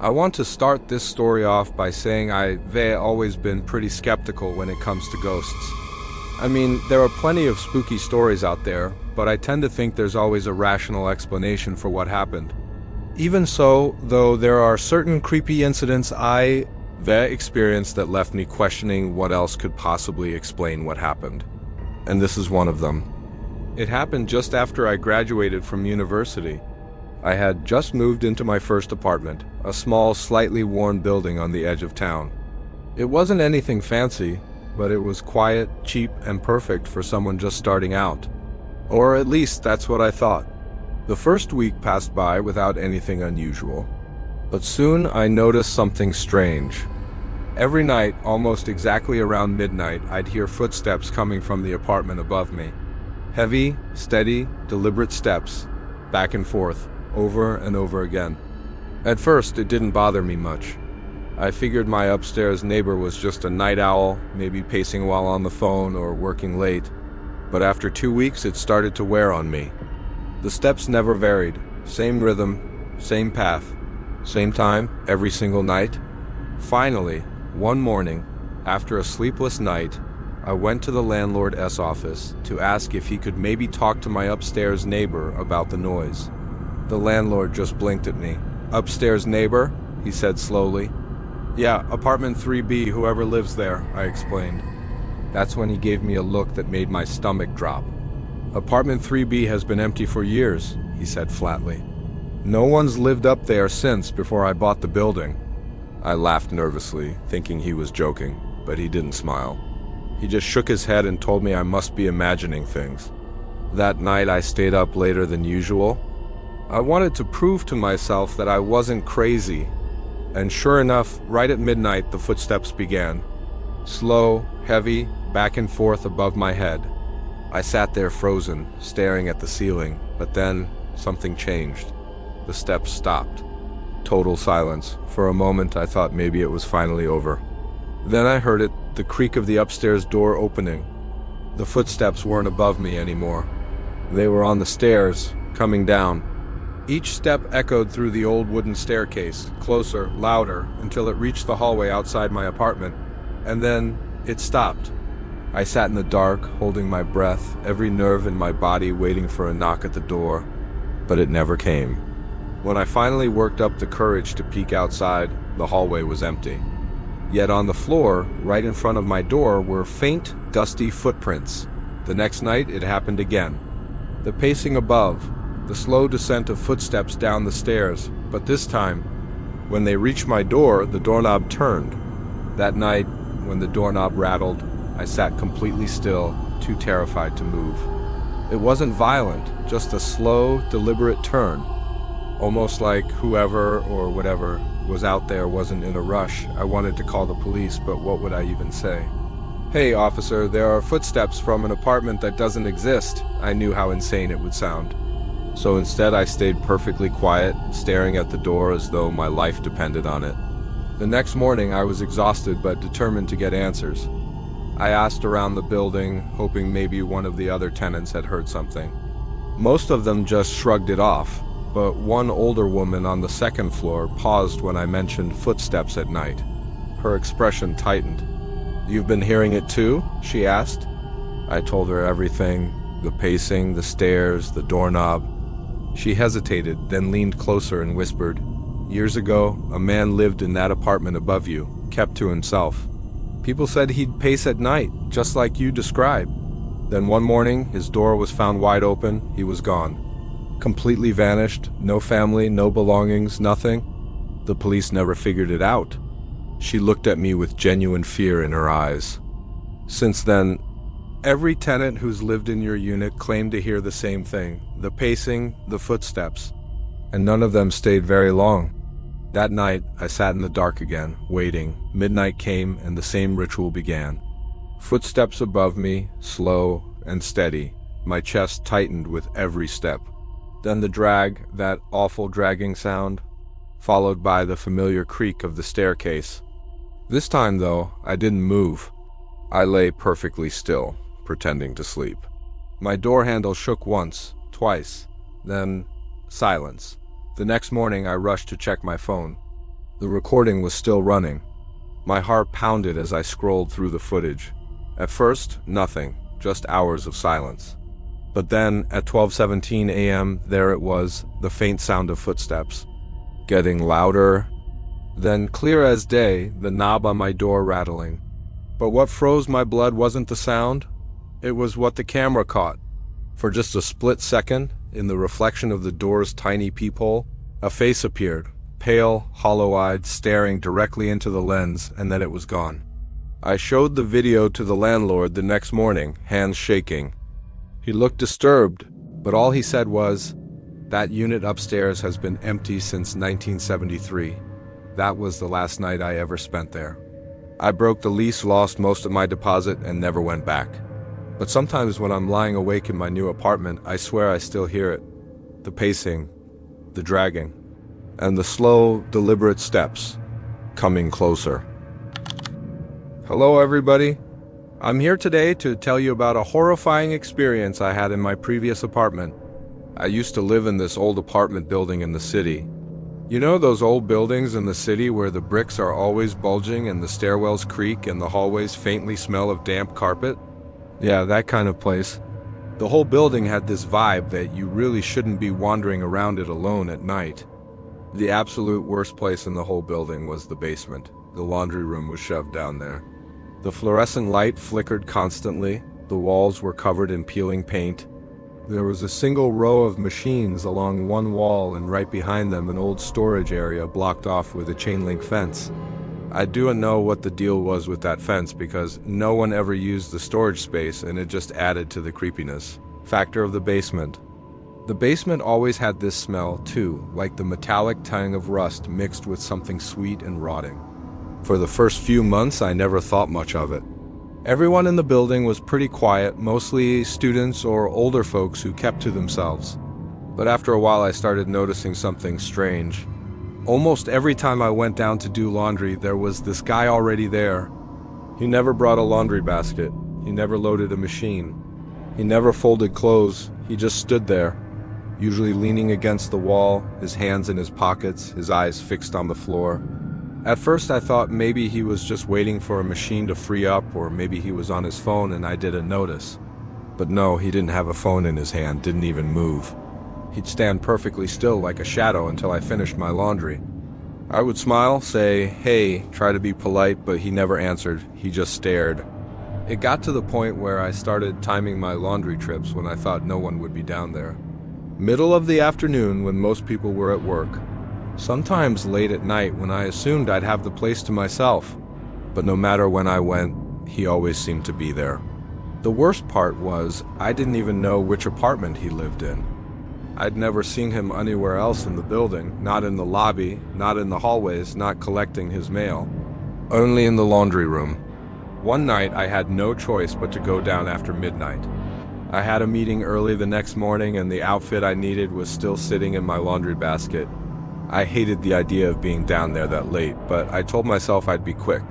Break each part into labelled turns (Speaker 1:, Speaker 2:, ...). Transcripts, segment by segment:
Speaker 1: I want to start this story off by saying I've always been pretty skeptical when it comes to ghosts. I mean, there are plenty of spooky stories out there, but I tend to think there's always a rational explanation for what happened. Even so, though, there are certain creepy incidents I experienced that left me questioning what else could possibly explain what happened. And this is one of them. It happened just after I graduated from university. I had just moved into my first apartment, a small, slightly worn building on the edge of town. It wasn't anything fancy, but it was quiet, cheap, and perfect for someone just starting out. Or at least that's what I thought. The first week passed by without anything unusual. But soon I noticed something strange. Every night, almost exactly around midnight, I'd hear footsteps coming from the apartment above me. Heavy, steady, deliberate steps, back and forth, over and over again. At first, it didn't bother me much. I figured my upstairs neighbor was just a night owl, maybe pacing while on the phone or working late. But after 2 weeks, it started to wear on me. The steps never varied. Same rhythm, same path, same time, every single night. Finally, one morning, after a sleepless night, I went to the landlord's office to ask if he could maybe talk to my upstairs neighbor about the noise. The landlord just blinked at me. "Upstairs neighbor?" he said slowly. "Yeah, apartment 3B, whoever lives there," I explained. That's when he gave me a look that made my stomach drop. "Apartment 3B has been empty for years," he said flatly. "No one's lived up there since before I bought the building." I laughed nervously, thinking he was joking, but he didn't smile. He just shook his head and told me I must be imagining things. That night I stayed up later than usual. I wanted to prove to myself that I wasn't crazy. And sure enough, right at midnight the footsteps began. Slow, heavy, back and forth above my head. I sat there frozen, staring at the ceiling, but then something changed. The steps stopped. Total silence. For a moment I thought maybe it was finally over. Then I heard it, the creak of the upstairs door opening. The footsteps weren't above me anymore. They were on the stairs, coming down. Each step echoed through the old wooden staircase, closer, louder, until it reached the hallway outside my apartment. And then it stopped. I sat in the dark, holding my breath, every nerve in my body waiting for a knock at the door, but it never came. When I finally worked up the courage to peek outside, the hallway was empty. Yet on the floor, right in front of my door, were faint, dusty footprints. The next night, it happened again. The pacing above, the slow descent of footsteps down the stairs, but this time, when they reached my door, the doorknob turned. That night, when the doorknob rattled, I sat completely still, too terrified to move. It wasn't violent, just a slow, deliberate turn. Almost like whoever or whatever was out there wasn't in a rush. I wanted to call the police, but what would I even say? "Hey, officer, there are footsteps from an apartment that doesn't exist." I knew how insane it would sound. So instead I stayed perfectly quiet, staring at the door as though my life depended on it. The next morning I was exhausted but determined to get answers. I asked around the building, hoping maybe one of the other tenants had heard something. Most of them just shrugged it off, but one older woman on the second floor paused when I mentioned footsteps at night. Her expression tightened. "You've been hearing it too?" she asked. I told her everything, the pacing, the stairs, the doorknob. She hesitated, then leaned closer and whispered, "Years ago, a man lived in that apartment above you, kept to himself. People said he'd pace at night, just like you described. Then one morning, his door was found wide open, he was gone. Completely vanished, no family, no belongings, nothing. The police never figured it out." She looked at me with genuine fear in her eyes. Since then, every tenant who's lived in your unit claimed to hear the same thing, the pacing, the footsteps, and none of them stayed very long. That night, I sat in the dark again, waiting. Midnight came and the same ritual began. Footsteps above me, slow and steady. My chest tightened with every step. Then the drag, that awful dragging sound, followed by the familiar creak of the staircase. This time, though, I didn't move. I lay perfectly still, pretending to sleep. My door handle shook once, twice, then silence. The next morning I rushed to check my phone. The recording was still running. My heart pounded as I scrolled through the footage. At first, nothing, just hours of silence. But then, at 12:17 a.m., there it was, the faint sound of footsteps. Getting louder. Then, clear as day, the knob on my door rattling. But what froze my blood wasn't the sound. It was what the camera caught. For just a split second, in the reflection of the door's tiny peephole, a face appeared, pale, hollow-eyed, staring directly into the lens, and then it was gone. I showed the video to the landlord the next morning, hands shaking. He looked disturbed, but all he said was, "That unit upstairs has been empty since 1973. That was the last night I ever spent there. I broke the lease, lost most of my deposit, and never went back. But sometimes when I'm lying awake in my new apartment, I swear I still hear it. The pacing, the dragging, and the slow, deliberate steps coming closer." Hello, everybody. I'm here today to tell you about a horrifying experience I had in my previous apartment. I used to live in this old apartment building in the city. You know those old buildings in the city where the bricks are always bulging and the stairwells creak and the hallways faintly smell of damp carpet? Yeah, that kind of place. The whole building had this vibe that you really shouldn't be wandering around it alone at night. The absolute worst place in the whole building was the basement. The laundry room was shoved down there. The fluorescent light flickered constantly. The walls were covered in peeling paint. There was a single row of machines along one wall, and right behind them an old storage area blocked off with a chain link fence. I don't know what the deal was with that fence because no one ever used the storage space, and it just added to the creepiness factor of the basement. The basement always had this smell too, like the metallic tang of rust mixed with something sweet and rotting. For the first few months, I never thought much of it. Everyone in the building was pretty quiet, mostly students or older folks who kept to themselves. But after a while, I started noticing something strange. Almost every time I went down to do laundry, there was this guy already there. He never brought a laundry basket. He never loaded a machine. He never folded clothes. He just stood there, usually leaning against the wall, his hands in his pockets, his eyes fixed on the floor. At first I thought maybe he was just waiting for a machine to free up, or maybe he was on his phone and I didn't notice. But no, he didn't have a phone in his hand, didn't even move. He'd stand perfectly still like a shadow until I finished my laundry. I would smile, say, "Hey," try to be polite, but he never answered, he just stared. It got to the point where I started timing my laundry trips when I thought no one would be down there. Middle of the afternoon when most people were at work. Sometimes late at night when I assumed I'd have the place to myself. But no matter when I went, he always seemed to be there. The worst part was, I didn't even know which apartment he lived in. I'd never seen him anywhere else in the building, not in the lobby, not in the hallways, not collecting his mail. Only in the laundry room. One night I had no choice but to go down after midnight. I had a meeting early the next morning and the outfit I needed was still sitting in my laundry basket. I hated the idea of being down there that late, but I told myself I'd be quick.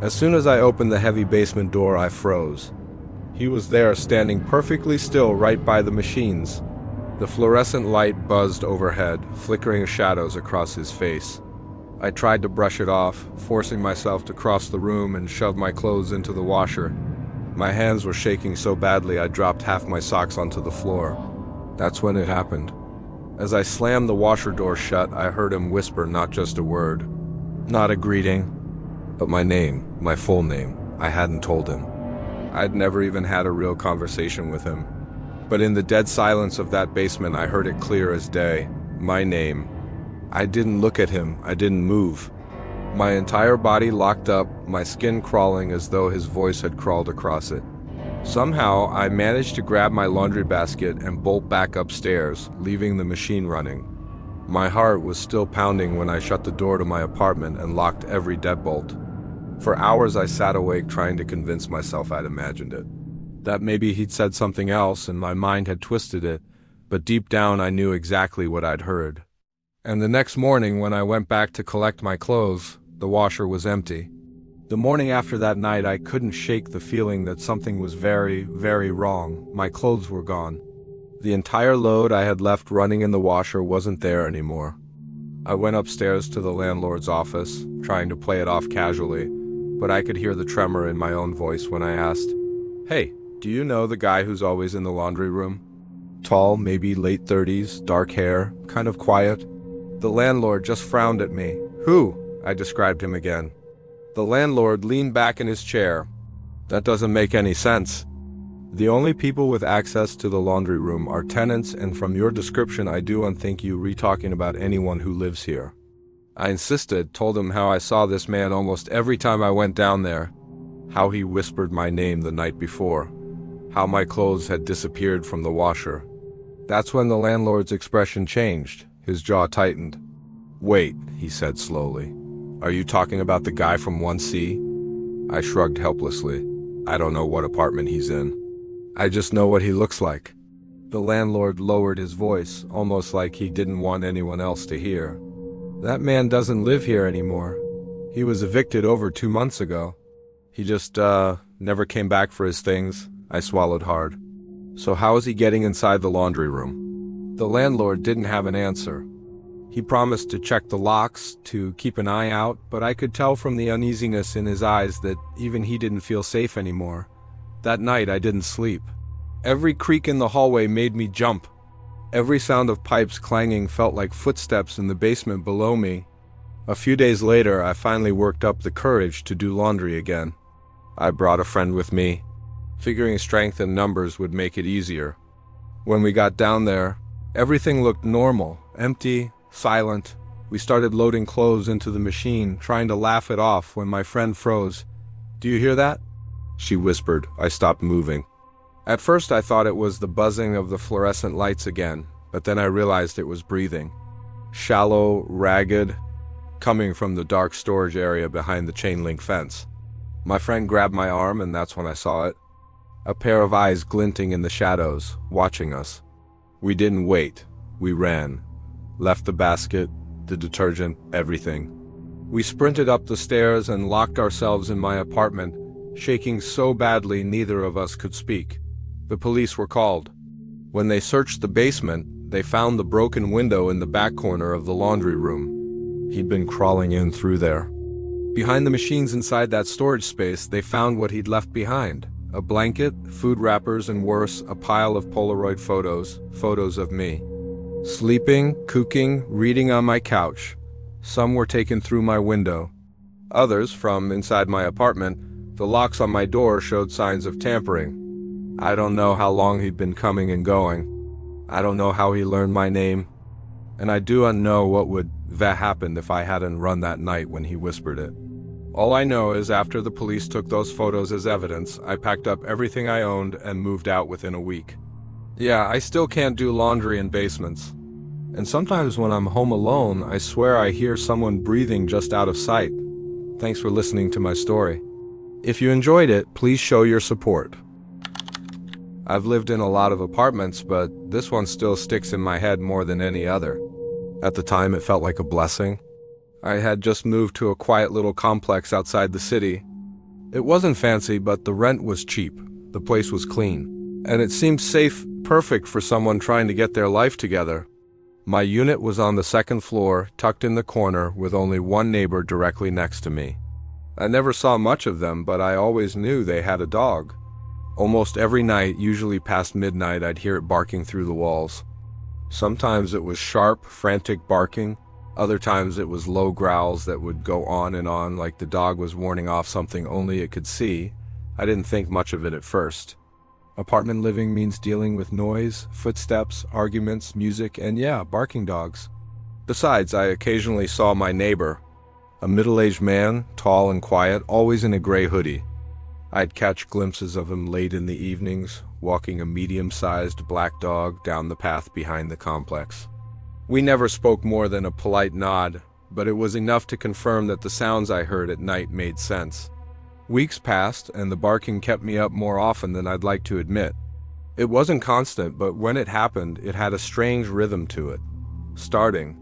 Speaker 1: As soon as I opened the heavy basement door, I froze. He was there, standing perfectly still right by the machines. The fluorescent light buzzed overhead, flickering shadows across his face. I tried to brush it off, forcing myself to cross the room and shove my clothes into the washer. My hands were shaking so badly I dropped half my socks onto the floor. That's when it happened. As I slammed the washer door shut, I heard him whisper not just a word, not a greeting, but my name, my full name. I hadn't told him. I'd never even had a real conversation with him. But in the dead silence of that basement, I heard it clear as day. My name. I didn't look at him. I didn't move. My entire body locked up, my skin crawling as though his voice had crawled across it. Somehow, I managed to grab my laundry basket and bolt back upstairs, leaving the machine running. My heart was still pounding when I shut the door to my apartment and locked every deadbolt. For hours I sat awake trying to convince myself I'd imagined it. That maybe he'd said something else and my mind had twisted it, but deep down I knew exactly what I'd heard. And the next morning when I went back to collect my clothes, the washer was empty. The morning after that night, I couldn't shake the feeling that something was very, very wrong. My clothes were gone. The entire load I had left running in the washer wasn't there anymore. I went upstairs to the landlord's office, trying to play it off casually, but I could hear the tremor in my own voice when I asked, "Hey, do you know the guy who's always in the laundry room? Tall, maybe late 30s, dark hair, kind of quiet." The landlord just frowned at me. "Who?" I described him again. The landlord leaned back in his chair. "That doesn't make any sense. The only people with access to the laundry room are tenants, and from your description I do unthink you re-talking about anyone who lives here." I insisted, told him how I saw this man almost every time I went down there, how he whispered my name the night before, how my clothes had disappeared from the washer. That's when the landlord's expression changed. His jaw tightened. "Wait," he said slowly. "Are you talking about the guy from 1C? I shrugged helplessly. "I don't know what apartment he's in. I just know what he looks like." The landlord lowered his voice, almost like he didn't want anyone else to hear. "That man doesn't live here anymore. He was evicted over 2 months ago. He just, never came back for his things." I swallowed hard. "So how is he getting inside the laundry room?" The landlord didn't have an answer. He promised to check the locks, to keep an eye out, but I could tell from the uneasiness in his eyes that even he didn't feel safe anymore. That night I didn't sleep. Every creak in the hallway made me jump. Every sound of pipes clanging felt like footsteps in the basement below me. A few days later, I finally worked up the courage to do laundry again. I brought a friend with me, figuring strength and numbers would make it easier. When we got down there, everything looked normal, empty, silent. We started loading clothes into the machine, trying to laugh it off when my friend froze. "Do you hear that?" she whispered. I stopped moving. At first I thought it was the buzzing of the fluorescent lights again, but then I realized it was breathing. Shallow, ragged, coming from the dark storage area behind the chain-link fence. My friend grabbed my arm, and that's when I saw it. A pair of eyes glinting in the shadows, watching us. We didn't wait. We ran. Left the basket, the detergent, everything. We sprinted up the stairs and locked ourselves in my apartment, shaking so badly neither of us could speak. The police were called. When they searched the basement, they found the broken window in the back corner of the laundry room. He'd been crawling in through there. Behind the machines inside that storage space, they found what he'd left behind. A blanket, food wrappers, and worse, a pile of Polaroid photos of me. Sleeping, cooking, reading on my couch. Some were taken through my window. Others, from inside my apartment, the locks on my door showed signs of tampering. I don't know how long he'd been coming and going. I don't know how he learned my name. And I do not know what would have happened if I hadn't run that night when he whispered it. All I know is after the police took those photos as evidence, I packed up everything I owned and moved out within a week. Yeah, I still can't do laundry in basements. And sometimes when I'm home alone, I swear I hear someone breathing just out of sight. Thanks for listening to my story. If you enjoyed it, please show your support. I've lived in a lot of apartments, but this one still sticks in my head more than any other. At the time, it felt like a blessing. I had just moved to a quiet little complex outside the city. It wasn't fancy, but the rent was cheap. The place was clean. And it seemed safe, perfect for someone trying to get their life together. My unit was on the second floor, tucked in the corner, with only one neighbor directly next to me. I never saw much of them, but I always knew they had a dog. Almost every night, usually past midnight, I'd hear it barking through the walls. Sometimes it was sharp, frantic barking. Other times it was low growls that would go on and on like the dog was warning off something only it could see. I didn't think much of it at first. Apartment living means dealing with noise, footsteps, arguments, music, and yeah, barking dogs. Besides, I occasionally saw my neighbor, a middle-aged man, tall and quiet, always in a gray hoodie. I'd catch glimpses of him late in the evenings, walking a medium-sized black dog down the path behind the complex. We never spoke more than a polite nod, but it was enough to confirm that the sounds I heard at night made sense. Weeks passed, and the barking kept me up more often than I'd like to admit. It wasn't constant, but when it happened, it had a strange rhythm to it, starting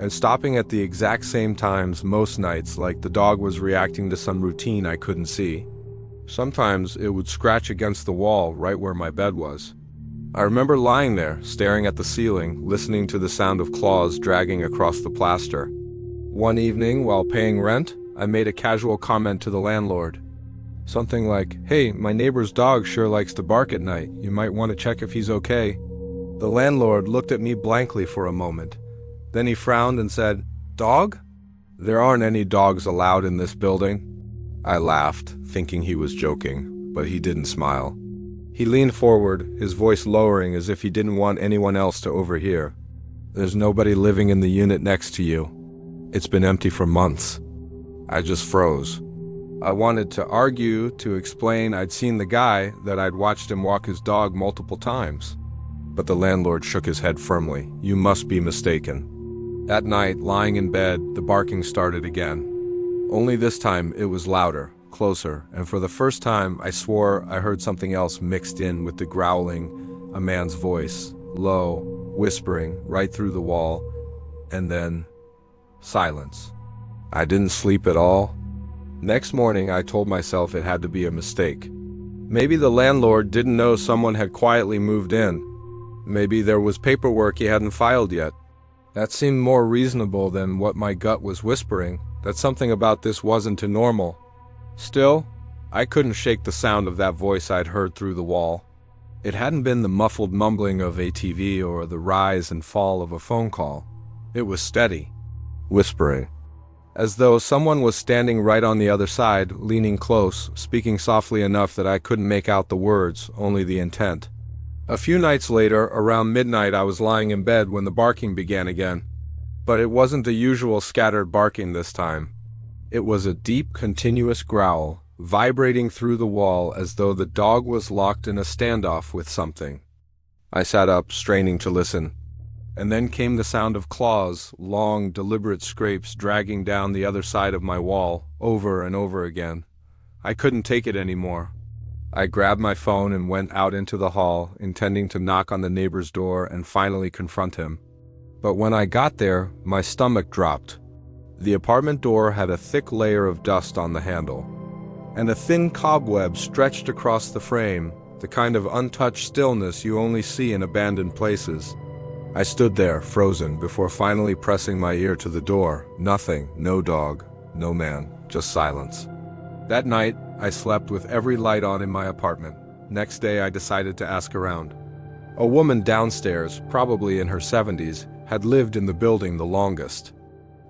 Speaker 1: and stopping at the exact same times most nights, like the dog was reacting to some routine I couldn't see. Sometimes it would scratch against the wall right where my bed was. I remember lying there, staring at the ceiling, listening to the sound of claws dragging across the plaster. One evening, while paying rent, I made a casual comment to the landlord. Something like, "Hey, my neighbor's dog sure likes to bark at night. You might want to check if he's okay." The landlord looked at me blankly for a moment. Then he frowned and said, "Dog? There aren't any dogs allowed in this building." I laughed, thinking he was joking, but he didn't smile. He leaned forward, his voice lowering as if he didn't want anyone else to overhear. "There's nobody living in the unit next to you. It's been empty for months." I just froze. I wanted to argue, to explain I'd seen the guy, that I'd watched him walk his dog multiple times. But the landlord shook his head firmly. "You must be mistaken." At night, lying in bed, the barking started again. Only this time it was louder, closer, and for the first time I swore I heard something else mixed in with the growling, a man's voice, low, whispering, right through the wall, and then silence. I didn't sleep at all. Next morning I told myself it had to be a mistake. Maybe the landlord didn't know someone had quietly moved in. Maybe there was paperwork he hadn't filed yet. That seemed more reasonable than what my gut was whispering, that something about this wasn't normal. Still, I couldn't shake the sound of that voice I'd heard through the wall. It hadn't been the muffled mumbling of a TV or the rise and fall of a phone call. It was steady, whispering, as though someone was standing right on the other side, leaning close, speaking softly enough that I couldn't make out the words, only the intent. A few nights later, around midnight, I was lying in bed when the barking began again. But it wasn't the usual scattered barking this time. It was a deep, continuous growl, vibrating through the wall as though the dog was locked in a standoff with something. I sat up, straining to listen. And then came the sound of claws, long, deliberate scrapes dragging down the other side of my wall, over and over again. I couldn't take it anymore. I grabbed my phone and went out into the hall, intending to knock on the neighbor's door and finally confront him. But when I got there, my stomach dropped. The apartment door had a thick layer of dust on the handle, and a thin cobweb stretched across the frame, the kind of untouched stillness you only see in abandoned places. I stood there, frozen, before finally pressing my ear to the door. Nothing, no dog, no man, just silence. That night, I slept with every light on in my apartment. Next day, I decided to ask around. A woman downstairs, probably in her 70s, had lived in the building the longest.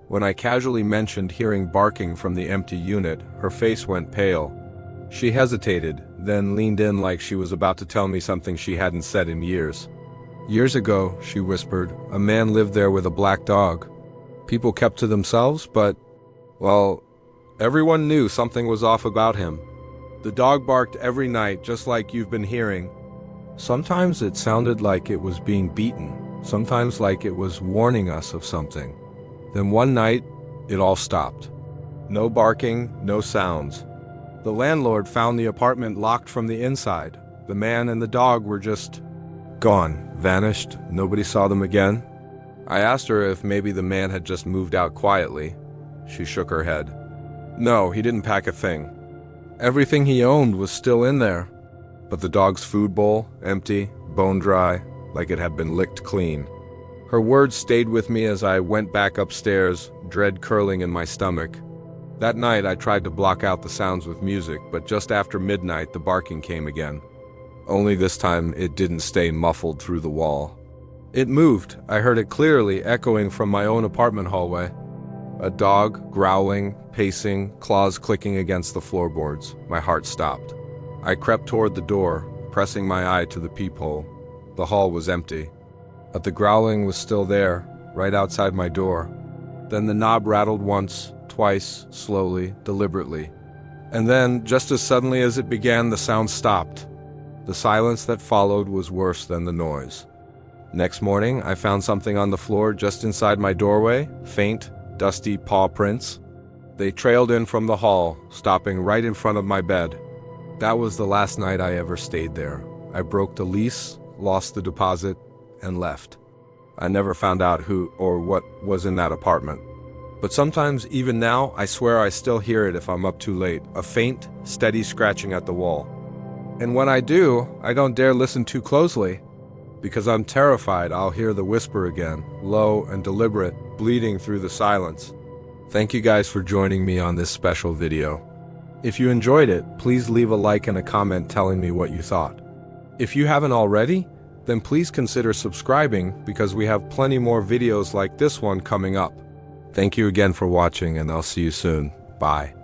Speaker 1: When I casually mentioned hearing barking from the empty unit, her face went pale. She hesitated, then leaned in like she was about to tell me something she hadn't said in years. "Years ago," she whispered, "a man lived there with a black dog. People kept to themselves, but, well, everyone knew something was off about him. The dog barked every night, just like you've been hearing. Sometimes it sounded like it was being beaten, sometimes like it was warning us of something. Then one night, it all stopped. No barking, no sounds. The landlord found the apartment locked from the inside. The man and the dog were just gone, vanished. Nobody saw them again." I asked her if maybe the man had just moved out quietly. She shook her head. "No, he didn't pack a thing. Everything he owned was still in there. But the dog's food bowl, empty, bone dry, like it had been licked clean." Her words stayed with me as I went back upstairs, dread curling in my stomach. That night I tried to block out the sounds with music, but just after midnight the barking came again. Only this time it didn't stay muffled through the wall. It moved. I heard it clearly, echoing from my own apartment hallway. A dog, growling, pacing, claws clicking against the floorboards. My heart stopped. I crept toward the door, pressing my eye to the peephole. The hall was empty. But the growling was still there, right outside my door. Then the knob rattled once, twice, slowly, deliberately. And then, just as suddenly as it began, the sound stopped. The silence that followed was worse than the noise. Next morning, I found something on the floor just inside my doorway, faint, dusty paw prints. They trailed in from the hall, stopping right in front of my bed. That was the last night I ever stayed there. I broke the lease, lost the deposit, and left. I never found out who or what was in that apartment. But sometimes, even now, I swear I still hear it if I'm up too late, a faint, steady scratching at the wall. And when I do, I don't dare listen too closely. Because I'm terrified I'll hear the whisper again, low and deliberate, bleeding through the silence. Thank you guys for joining me on this special video. If you enjoyed it, please leave a like and a comment telling me what you thought. If you haven't already, then please consider subscribing because we have plenty more videos like this one coming up. Thank you again for watching, and I'll see you soon. Bye.